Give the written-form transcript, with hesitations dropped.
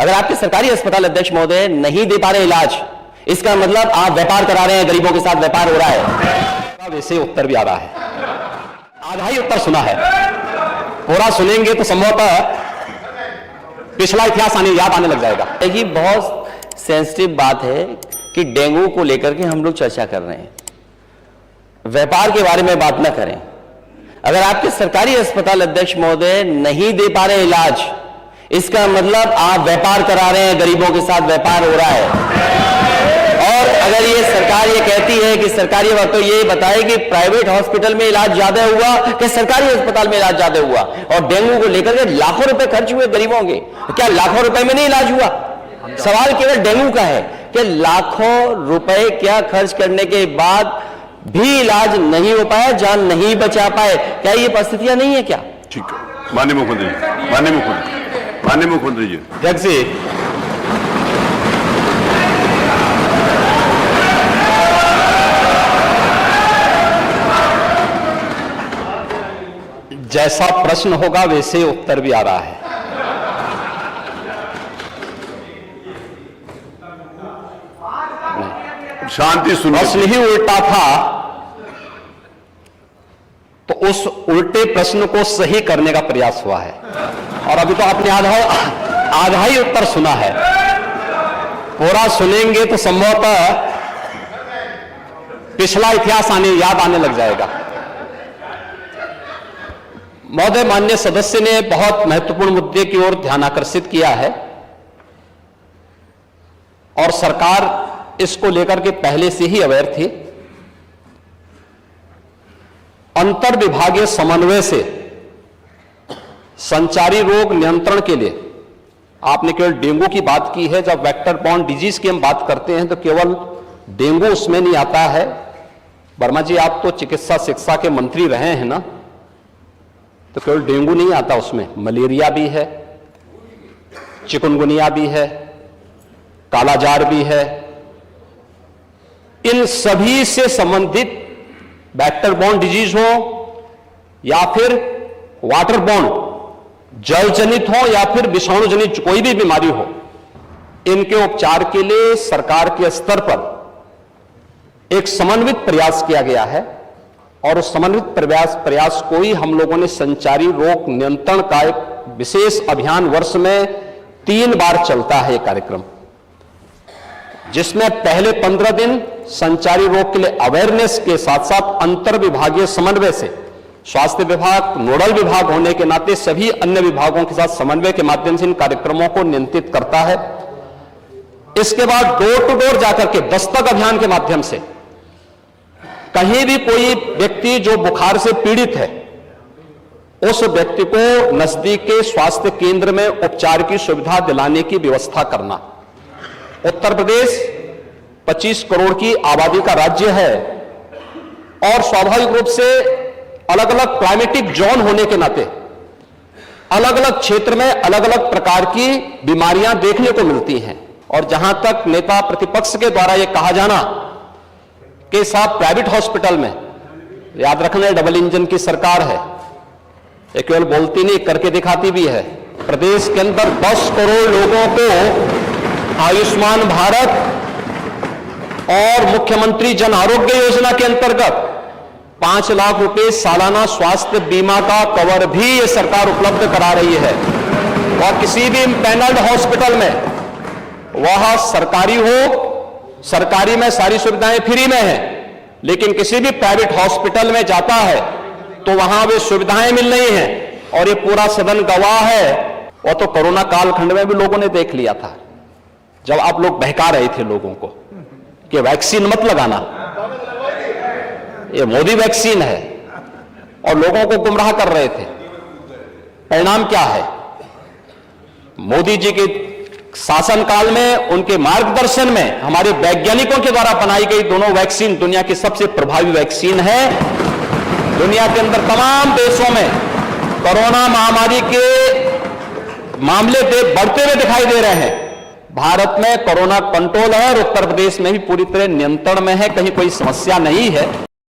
अगर आपके सरकारी अस्पताल अध्यक्ष महोदय नहीं दे पा रहे इलाज, इसका मतलब आप व्यापार करा रहे हैं, गरीबों के साथ व्यापार हो रहा है। वैसे उत्तर भी आ रहा है, आधा ही उत्तर सुना है, पूरा सुनेंगे तो संभवतः पिछला इतिहास याद आने लग जाएगा। ये बहुत सेंसिटिव बात है कि डेंगू को लेकर के हम लोग चर्चा कर रहे हैं, व्यापार के बारे में बात ना करें। अगर आपके सरकारी अस्पताल अध्यक्ष महोदय नहीं दे पा रहे इलाज, इसका मतलब आप व्यापार करा रहे हैं, गरीबों के साथ व्यापार हो रहा है। और अगर ये सरकार ये कहती है कि सरकारी, तो ये बताए कि प्राइवेट हॉस्पिटल में इलाज ज्यादा हुआ कि सरकारी अस्पताल में इलाज ज्यादा हुआ। और डेंगू को लेकर के लाखों रुपए खर्च हुए गरीबों के, क्या लाखों रुपए में नहीं इलाज हुआ? सवाल केवल डेंगू का है कि लाखों रुपए क्या खर्च करने के बाद भी इलाज नहीं हो पाया, जान नहीं बचा पाए। क्या ये परिस्थितियां नहीं है क्या? ठीक है, माननीय मुख्यमंत्री जी। अध्यक्ष जी, जैसा प्रश्न होगा वैसे उत्तर भी आ रहा है। शांति सुनो। प्रश्न ही उल्टा था तो उस उल्टे प्रश्न को सही करने का प्रयास हुआ है। और अभी तो आपने आधा ही उत्तर सुना है, पूरा सुनेंगे तो संभवतः पिछला इतिहास याद आने लग जाएगा। महोदय, माननीय सदस्य ने बहुत महत्वपूर्ण मुद्दे की ओर ध्यान आकर्षित किया है और सरकार इसको लेकर के पहले से ही अवेयर थी। अंतर विभागीय समन्वय से संचारी रोग नियंत्रण के लिए, आपने केवल डेंगू की बात की है, जब वेक्टर बॉर्न डिजीज की हम बात करते हैं तो केवल डेंगू उसमें नहीं आता है। वर्मा जी, आप तो चिकित्सा शिक्षा के मंत्री रहे हैं ना, तो केवल डेंगू नहीं आता उसमें, मलेरिया भी है, चिकुनगुनिया भी है, कालाजार भी है। इन सभी से संबंधित वेक्टर बॉर्न डिजीज हो या फिर वाटर बॉर्न, जल जनित हो या फिर विषाणु जनित कोई भी बीमारी हो, इनके उपचार के लिए सरकार के स्तर पर एक समन्वित प्रयास किया गया है। और उस समन्वित प्रयास को ही हम लोगों ने संचारी रोग नियंत्रण का एक विशेष अभियान, वर्ष में 3 बार चलता है कार्यक्रम, जिसमें पहले 15 दिन संचारी रोग के लिए अवेयरनेस के साथ साथ अंतर विभागीय समन्वय से स्वास्थ्य विभाग नोडल विभाग होने के नाते सभी अन्य विभागों के साथ समन्वय के माध्यम से इन कार्यक्रमों को नियंत्रित करता है। इसके बाद डोर टू डोर जाकर के दस्तक अभियान के माध्यम से कहीं भी कोई व्यक्ति जो बुखार से पीड़ित है, उस व्यक्ति को नजदीक के स्वास्थ्य केंद्र में उपचार की सुविधा दिलाने की व्यवस्था करना। उत्तर प्रदेश 25 करोड़ की आबादी का राज्य है और स्वाभाविक रूप से अलग अलग क्लाइमेटिक जोन होने के नाते अलग अलग क्षेत्र में अलग अलग प्रकार की बीमारियां देखने को मिलती हैं। और जहां तक नेता प्रतिपक्ष के द्वारा यह कहा जाना कि साहब प्राइवेट हॉस्पिटल में, याद रखना डबल इंजन की सरकार है, ये केवल बोलती नहीं करके दिखाती भी है। प्रदेश के अंदर 10 करोड़ लोगों को आयुष्मान भारत और मुख्यमंत्री जन आरोग्य योजना के अंतर्गत 5 लाख रुपए सालाना स्वास्थ्य बीमा का कवर भी ये सरकार उपलब्ध करा रही है। और किसी भी पैनल्ड हॉस्पिटल में, वह सरकारी हो, सरकारी में सारी सुविधाएं फ्री में हैं, लेकिन किसी भी प्राइवेट हॉस्पिटल में जाता है तो वहां वे सुविधाएं मिल रही हैं। और ये पूरा सदन गवाह है, और तो कोरोना कालखंड में भी लोगों ने देख लिया था, जब आप लोग बहका रहे थे लोगों को कि वैक्सीन मत लगाना, ये मोदी वैक्सीन है, और लोगों को गुमराह कर रहे थे। परिणाम क्या है? मोदी जी के शासनकाल में, उनके मार्गदर्शन में हमारे वैज्ञानिकों के द्वारा बनाई गई दोनों वैक्सीन दुनिया की सबसे प्रभावी वैक्सीन है। दुनिया के अंदर तमाम देशों में कोरोना महामारी के मामले बढ़ते हुए दिखाई दे रहे हैं। भारत में कोरोना कंट्रोल है और उत्तर प्रदेश में भी पूरी तरह नियंत्रण में है, कहीं कोई समस्या नहीं है।